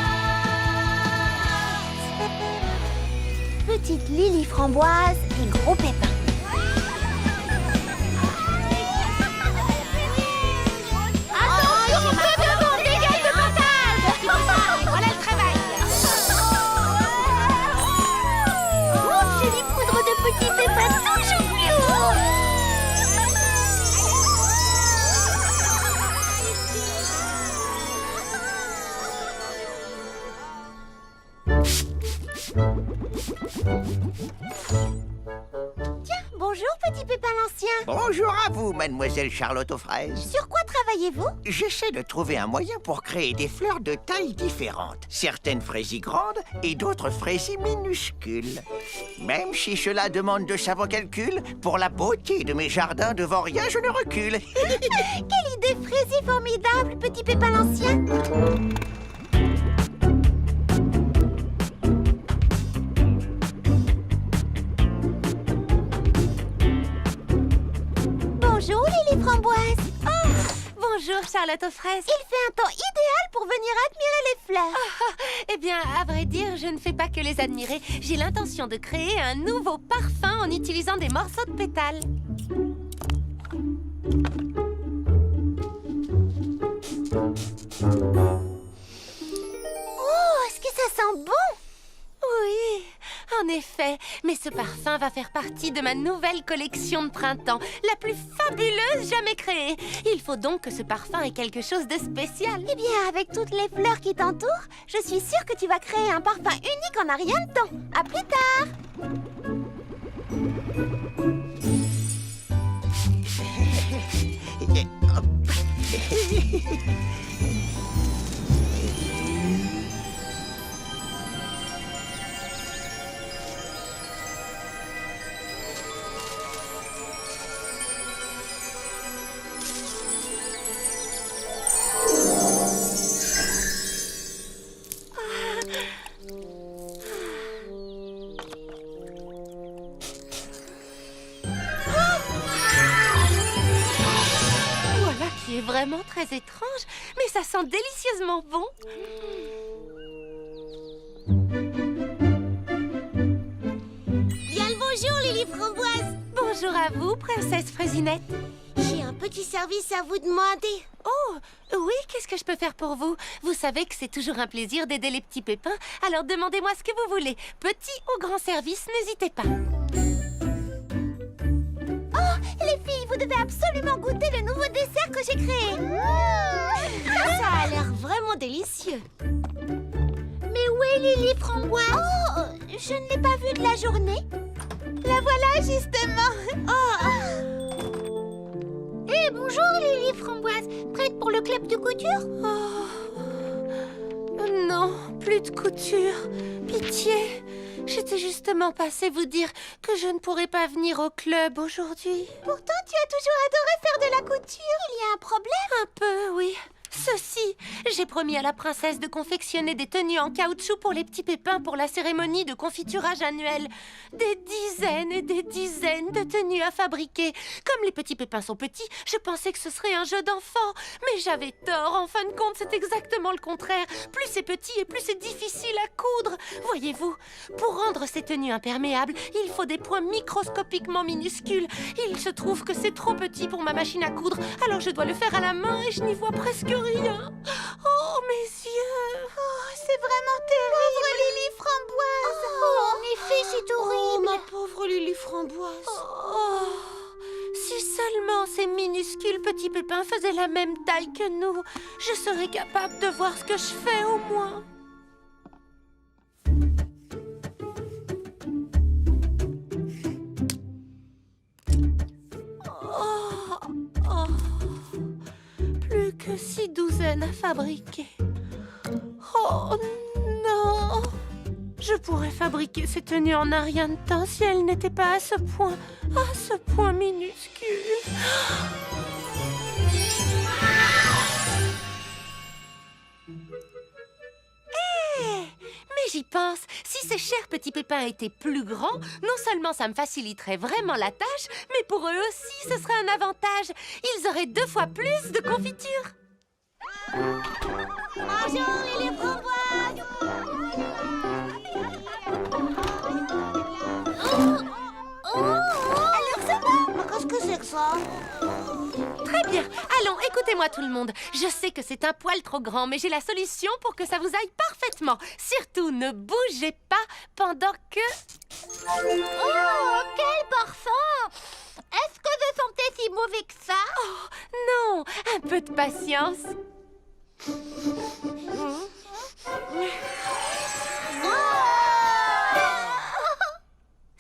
Petite Lily Framboise et Gros Pépin. Bonjour, Petit Pépin l'Ancien. Bonjour à vous, mademoiselle Charlotte aux fraises. Sur quoi travaillez-vous? J'essaie de trouver un moyen pour créer des fleurs de tailles différentes. Certaines fraisies grandes et d'autres fraisies minuscules. Même si cela demande de savants calculs, pour la beauté de mes jardins devant rien, je ne recule. Quelle idée frésie formidable, Petit Pépin l'Ancien. Bonjour, Lily Framboise. Oh, bonjour, Charlotte aux fraises. Il fait un temps idéal pour venir admirer les fleurs. Eh bien, à vrai dire, je ne fais pas que les admirer. J'ai l'intention de créer un nouveau parfum en utilisant des morceaux de pétales. Oh, est-ce que ça sent bon? Oui, en effet. Mais ce parfum va faire partie de ma nouvelle collection de printemps, la plus fabuleuse jamais créée. Il faut donc que ce parfum ait quelque chose de spécial. Eh bien, avec toutes les fleurs qui t'entourent, je suis sûre que tu vas créer un parfum unique en un rien de temps. À plus tard. Voilà qui est vraiment très étrange, mais ça sent délicieusement bon. Bien le bonjour, Lily Framboise. Bonjour à vous, princesse Fraisinette. J'ai un petit service à vous demander. Oh, oui, qu'est-ce que je peux faire pour vous? Vous savez que c'est toujours un plaisir d'aider les petits pépins, alors demandez-moi ce que vous voulez. Petit ou grand service, n'hésitez pas. Oh, les filles, vous devez absolument goûter le nouveau dessert que j'ai créé. Ça a l'air vraiment délicieux. Mais où est Lily Framboise? Oh, je ne l'ai pas vue de la journée. La voilà, justement. Eh, bonjour Lily Framboise. Prête pour le club de couture? Non, plus de couture. Pitié. J'étais justement passée vous dire que je ne pourrais pas venir au club aujourd'hui. Pourtant, tu as toujours adoré faire de la couture. Il y a un problème? Un peu, oui. Ceci, j'ai promis à la princesse de confectionner des tenues en caoutchouc pour les petits pépins pour la cérémonie de confiturage annuelle. Des dizaines et des dizaines de tenues à fabriquer. Comme les petits pépins sont petits, je pensais que ce serait un jeu d'enfant. Mais j'avais tort, en fin de compte, c'est exactement le contraire. Plus c'est petit et plus c'est difficile à coudre. Voyez-vous, pour rendre ces tenues imperméables, il faut des points microscopiquement minuscules. Il se trouve que c'est trop petit pour ma machine à coudre, alors je dois le faire à la main et je n'y vois presque rien. Oh, mes yeux! Oh, c'est vraiment terrible! Pauvre Lily Framboise! Oh, en effet, c'est horrible. Oh, ma pauvre Lily Framboise. Oh, si seulement ces minuscules petits pépins faisaient la même taille que nous, je serais capable de voir ce que je fais au moins. Plus que 6 douzaines à fabriquer. Oh non! Je pourrais fabriquer ces tenues en un rien de temps si elles n'étaient pas à ce point minuscule. Mais j'y pense, si ces chers petits pépins étaient plus grands, non seulement ça me faciliterait vraiment la tâche, mais pour eux aussi, ce serait un avantage. Ils auraient 2 fois plus de confiture. Bonjour, Lily Framboise! Alors ça va? Qu'est-ce que c'est que ça? Très bien. Allons, écoutez-moi tout le monde. Je sais que c'est un poil trop grand, mais j'ai la solution pour que ça vous aille parfaitement. Surtout, ne bougez pas pendant que... Oh, quel parfum! Est-ce que je sentais si mauvais que ça? Oh, non, un peu de patience.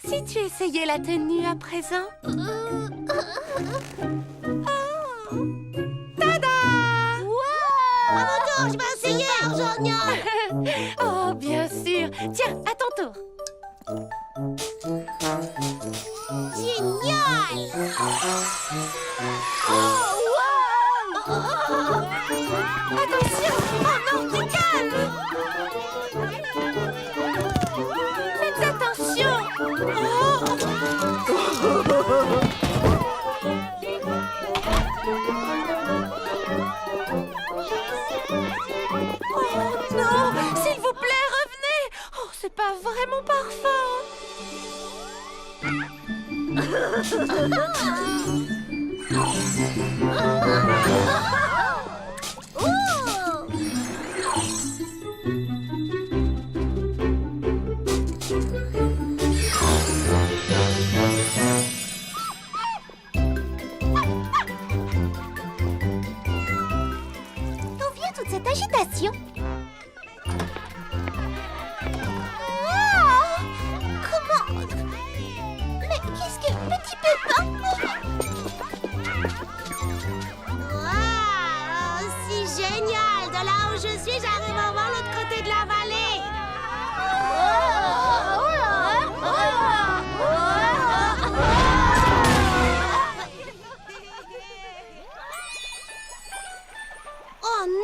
Si tu essayais la tenue à présent. Tada! À mon tour, je vais essayer, génial! Oh, bien sûr. Tiens, à ton tour. Génial! Attention! Oh non, du calme! Faites attention! Oh non! S'il vous plaît, revenez! Oh, c'est pas vraiment parfum! D'où vient toute cette agitation? Comment? Mais qu'est-ce que... Petit pépin? Waouh! Si génial! De là où je suis, j'arrive à voir l'autre côté de la vallée! Oh non!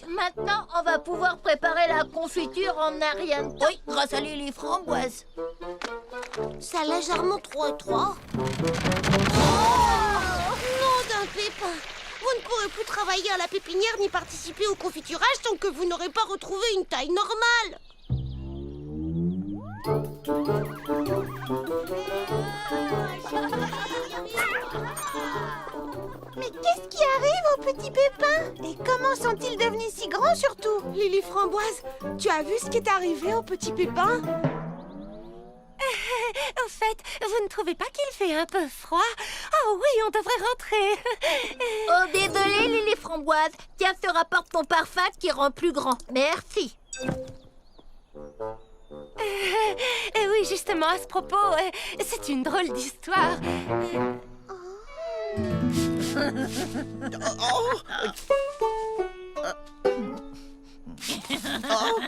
Maintenant, on va pouvoir préparer la confiture en un rien de temps. Oui, grâce à Lily Framboise. C'est légèrement trop étroit. Oh! Non d'un pépin! Vous ne pourrez plus travailler à la pépinière ni participer au confiturage tant que vous n'aurez pas retrouvé une taille normale. Mais qu'est-ce qui arrive aux petits pépins? Et comment sont-ils devenus si grands surtout? Lily Framboise, tu as vu ce qui est arrivé au petit pépin? Au fait, vous ne trouvez pas qu'il fait un peu froid? Oh oui, on devrait rentrer. Oh, désolé, Lily Framboise. Tiens, te rapporte ton parfum qui rend plus grand. Merci. Oui, justement, à ce propos, c'est une drôle d'histoire. Oh.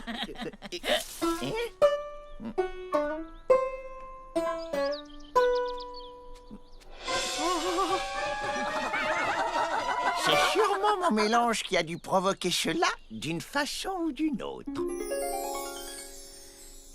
C'est sûrement mon mélange qui a dû provoquer cela d'une façon ou d'une autre.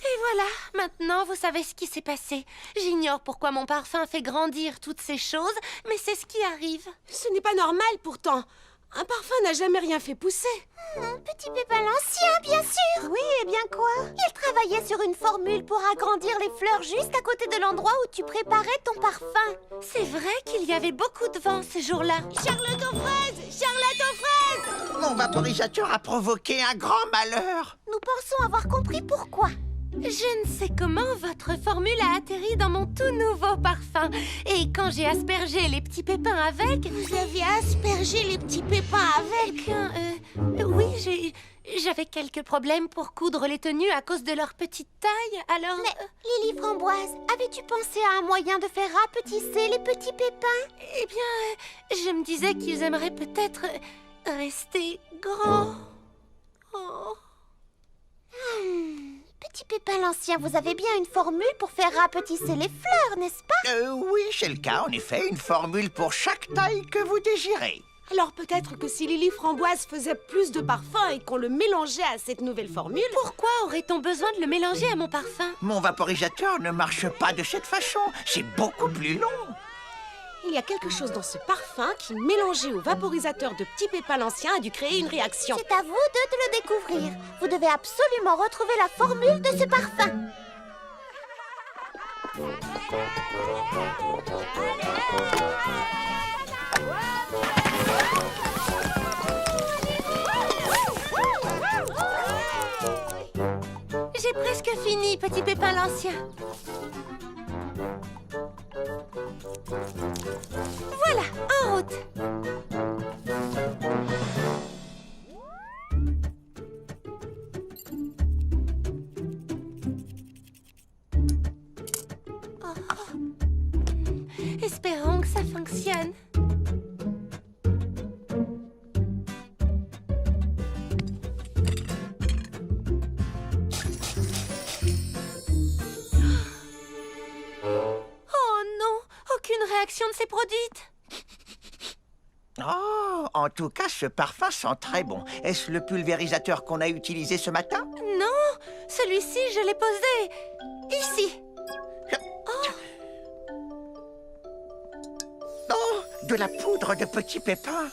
Et voilà, maintenant vous savez ce qui s'est passé. J'ignore pourquoi mon parfum fait grandir toutes ces choses, mais c'est ce qui arrive. Ce n'est pas normal pourtant. Un parfum n'a jamais rien fait pousser. Petit Pépin l'Ancien, bien sûr. Oui, et bien quoi? Il travaillait sur une formule pour agrandir les fleurs juste à côté de l'endroit où tu préparais ton parfum. C'est vrai qu'il y avait beaucoup de vent ce jour-là. Charlotte aux fraises! Charlotte aux fraises! Mon vaporisateur a provoqué un grand malheur. Nous pensons avoir compris pourquoi. Je ne sais comment votre formule a atterri dans mon tout nouveau parfum. Et quand j'ai aspergé les petits pépins avec... Vous avez aspergé les petits pépins avec? Eh bien, oui, j'avais quelques problèmes pour coudre les tenues à cause de leur petite taille, alors... Mais, Lily Framboise, avais-tu pensé à un moyen de faire rapetisser les petits pépins? Eh bien, je me disais qu'ils aimeraient peut-être rester grands. Oh. Petit Pépin l'Ancien, vous avez bien une formule pour faire rapetisser les fleurs, n'est-ce pas? Oui, c'est le cas, en effet, une formule pour chaque taille que vous désirez. Alors peut-être que si Lily Framboise faisait plus de parfum et qu'on le mélangeait à cette nouvelle formule... Pourquoi aurait-on besoin de le mélanger à mon parfum? Mon vaporisateur ne marche pas de cette façon, c'est beaucoup plus long. Il y a quelque chose dans ce parfum qui, mélangé au vaporisateur de Petit Pépin l'Ancien, a dû créer une réaction. C'est à vous deux de le découvrir. Vous devez absolument retrouver la formule de ce parfum. J'ai presque fini, Petit Pépin l'Ancien. Voilà, en route. Espérons que ça fonctionne. Réaction ne s'est produite. Oh, en tout cas, ce parfum sent très bon. Est-ce le pulvérisateur qu'on a utilisé ce matin? Non, celui-ci, je l'ai posé ici. Oh, de la poudre de petits pépins.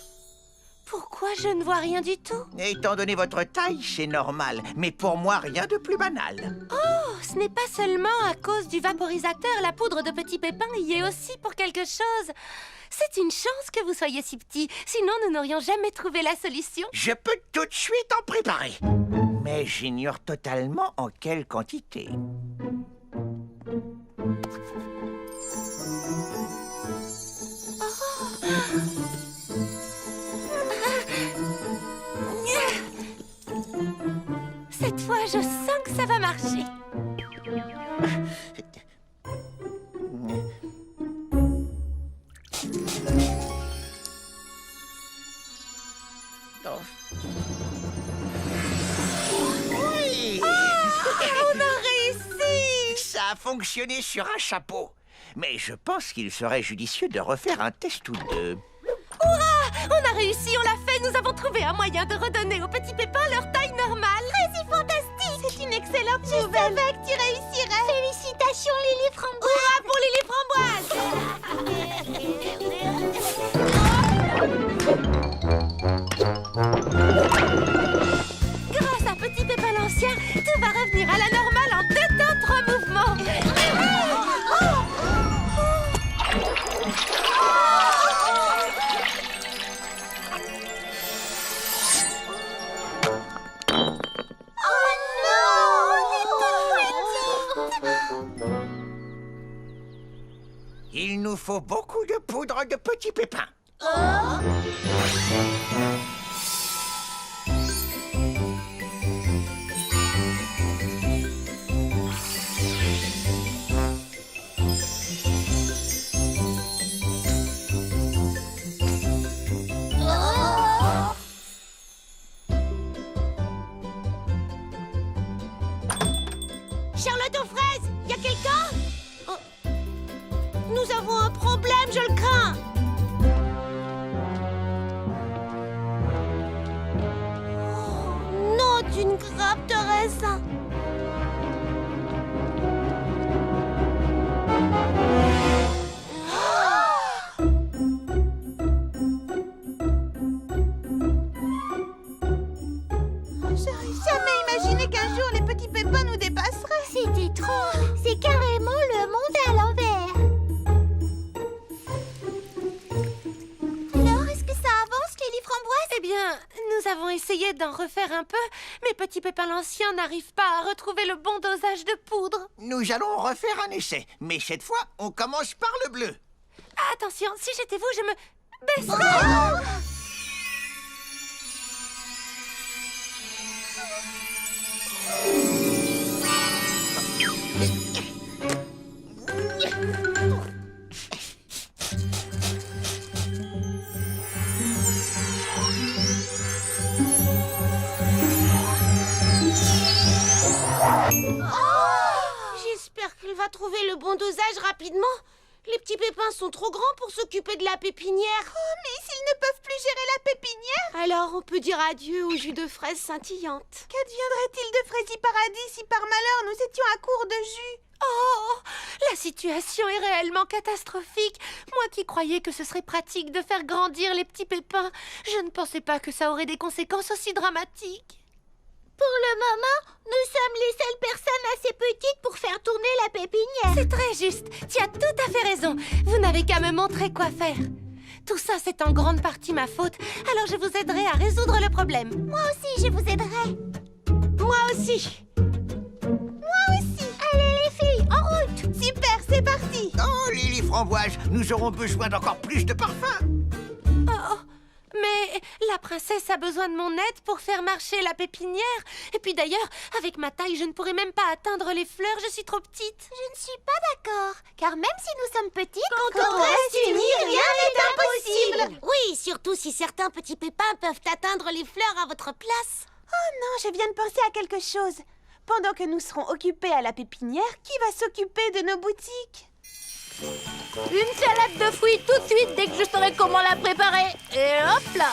Pourquoi je ne vois rien du tout? Étant donné votre taille, c'est normal. Mais pour moi, rien de plus banal. Oh, ce n'est pas seulement à cause du vaporisateur. La poudre de petits pépins y est aussi pour quelque chose. C'est une chance que vous soyez si petit. Sinon, nous n'aurions jamais trouvé la solution. Je peux tout de suite en préparer. Mais j'ignore totalement en quelle quantité. Cette fois, je sens que ça va marcher. Oui! On a réussi! Ça a fonctionné sur un chapeau. Mais je pense qu'il serait judicieux de refaire un test ou deux. Hurrah! On a réussi, on l'a fait. Nous avons trouvé un moyen de redonner aux petits pépins leur taille normale. C'est fantastique! C'est une excellente nouvelle! Je savais que tu réussirais! Félicitations, Lily Framboise! Hurrah pour Lily Framboise! Grâce à Petit Pépin l'Ancien, tout va revenir à la normale en 2 temps 3 mouvements. Il nous faut beaucoup de poudre de petits pépins. Charlotte aux fraises, y a quelqu'un? Oh. Nous avons un problème, je le crains. Oh, non, d'une grappe de raisin. J'aurais jamais imaginé qu'un jour les petits pépins nous dépasseraient. C'était trop. C'est carrément le monde à l'envers. Alors, est-ce que ça avance, Lily Framboise? Eh bien, nous avons essayé d'en refaire un peu, mais Petit Pépin l'Ancien n'arrive pas à retrouver le bon dosage de poudre. Nous allons refaire un essai, mais cette fois, on commence par le bleu. Attention, si j'étais vous, je me baisserais. J'espère qu'il va trouver le bon dosage rapidement. Les petits pépins sont trop grands pour s'occuper de la pépinière. Oh, mais s'ils ne peuvent plus gérer la pépinière, Alors on peut dire adieu au jus de fraises scintillantes. qu'adviendrait-il de Fraisi Paradis si par malheur nous étions à court de jus? Oh, la situation est réellement catastrophique. Moi qui croyais que ce serait pratique de faire grandir les petits pépins, je ne pensais pas que ça aurait des conséquences aussi dramatiques. Pour le moment, nous sommes les seules personnes assez petites pour faire tourner la pépinière. C'est très juste. Tu as tout à fait raison. Vous n'avez qu'à me montrer quoi faire. Tout ça, c'est en grande partie ma faute. Alors je vous aiderai à résoudre le problème. Moi aussi, je vous aiderai. Moi aussi. Allez, les filles, en route. Super, c'est parti. Oh, Lily Framboise, nous aurons besoin d'encore plus de parfum. Oh, mais la princesse a besoin de mon aide pour faire marcher la pépinière. Et puis d'ailleurs, avec ma taille, je ne pourrais même pas atteindre les fleurs. Je suis trop petite. Je ne suis pas d'accord, car même si nous sommes petites, Quand on reste unis, rien n'est impossible. Oui, surtout si certains petits pépins peuvent atteindre les fleurs à votre place. Oh non, je viens de penser à quelque chose. Pendant que nous serons occupés à la pépinière, qui va s'occuper de nos boutiques? Une salade de fruits tout de suite dès que je saurai comment la préparer. Et hop là.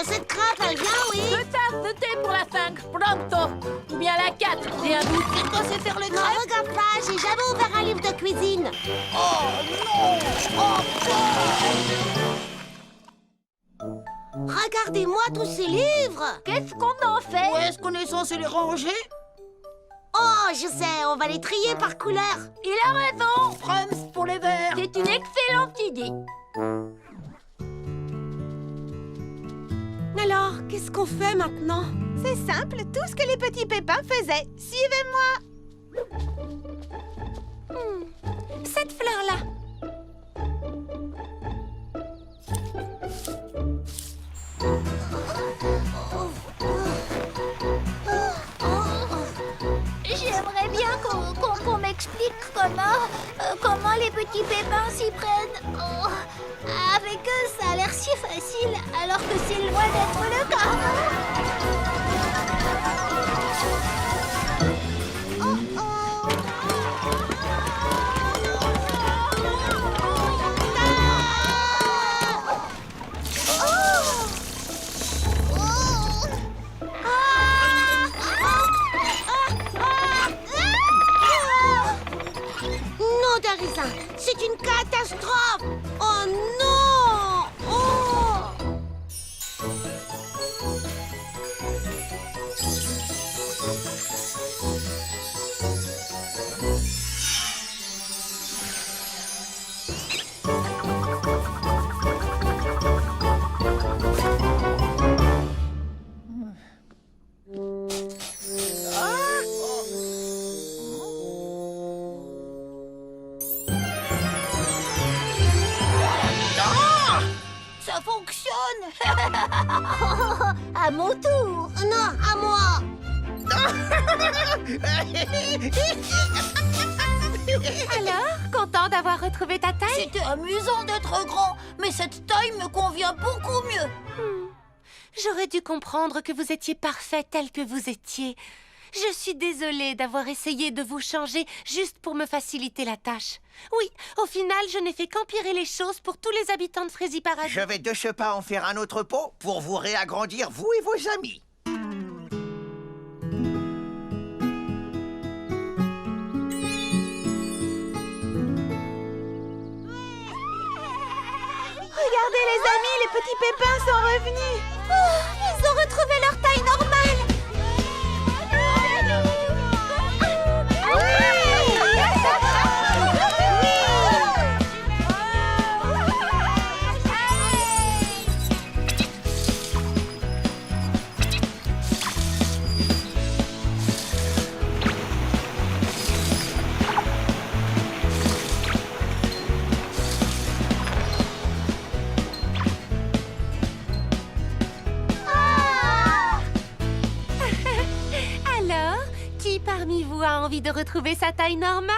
Cette grappe, elle vient, oui. 2 tasses de thé pour la 5, pronto. Ou bien la 4, j'ai un doute. C'est quoi, c'est faire le graphe? Ne regarde pas, j'ai jamais ouvert un livre de cuisine. Regardez-moi tous ces livres. Qu'est-ce qu'on en fait? Où est-ce qu'on est censé les ranger? Oh, je sais, on va les trier par couleur. Il a raison. Frums pour les verts. C'est une excellente idée. Alors, qu'est-ce qu'on fait maintenant? C'est simple, tout ce que les petits pépins faisaient. Suivez-moi. Cette fleur-là. j'aimerais bien qu'on m'explique comment les petits pépins s'y prennent. Oh, avec eux, ça a l'air si facile, alors que c'est loin d'être le cas. C'est une catastrophe! Oh non! Oh! Ça fonctionne. À mon tour. Non, à moi! Alors, content d'avoir retrouvé ta taille? C'était amusant d'être grand, mais cette taille me convient beaucoup mieux. J'aurais dû comprendre que vous étiez parfait tel que vous étiez. Je suis désolée d'avoir essayé de vous changer juste pour me faciliter la tâche. Oui, au final, je n'ai fait qu'empirer les choses pour tous les habitants de Frézy Paradis. Je vais de ce pas en faire un autre pot pour vous réagrandir, vous et vos amis. Regardez les amis, les petits pépins sont revenus. Ils ont retrouvé leur taille normale. Alors, qui parmi vous a envie de retrouver sa taille normale?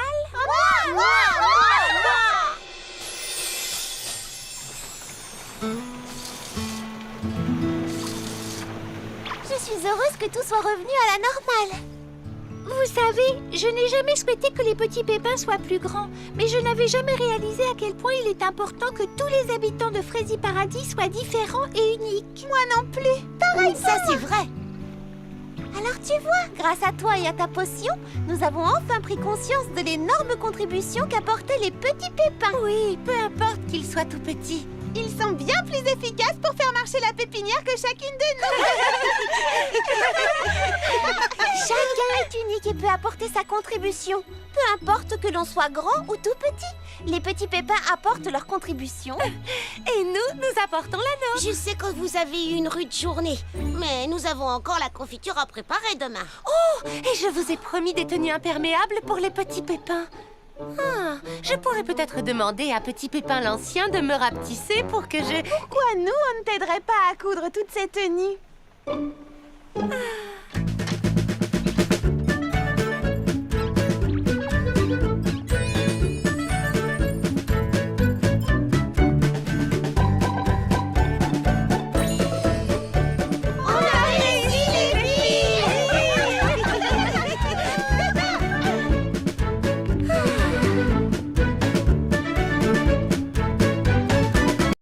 Je suis heureuse que tout soit revenu à la normale. Vous savez, je n'ai jamais souhaité que les petits pépins soient plus grands, mais je n'avais jamais réalisé à quel point il est important que tous les habitants de Frézy Paradis soient différents et uniques. Moi non plus. Pareil, ça c'est vrai. Alors tu vois, grâce à toi et à ta potion, nous avons enfin pris conscience de l'énorme contribution qu'apportaient les petits pépins. Oui, peu importe qu'ils soient tout petits. Ils sont bien plus efficaces pour faire marcher la pépinière que chacune de nous. Chacun est unique et peut apporter sa contribution. Peu importe que l'on soit grand ou tout petit. Les petits pépins apportent leur contribution. Et nous apportons la nôtre. Je sais que vous avez eu une rude journée, mais nous avons encore la confiture à préparer demain. Oh, et je vous ai promis des tenues imperméables pour les petits pépins. Ah, je pourrais peut-être demander à Petit Pépin l'Ancien de me rapetisser pour que je... Pourquoi nous, on ne t'aiderait pas à coudre toutes ces tenues? Ah,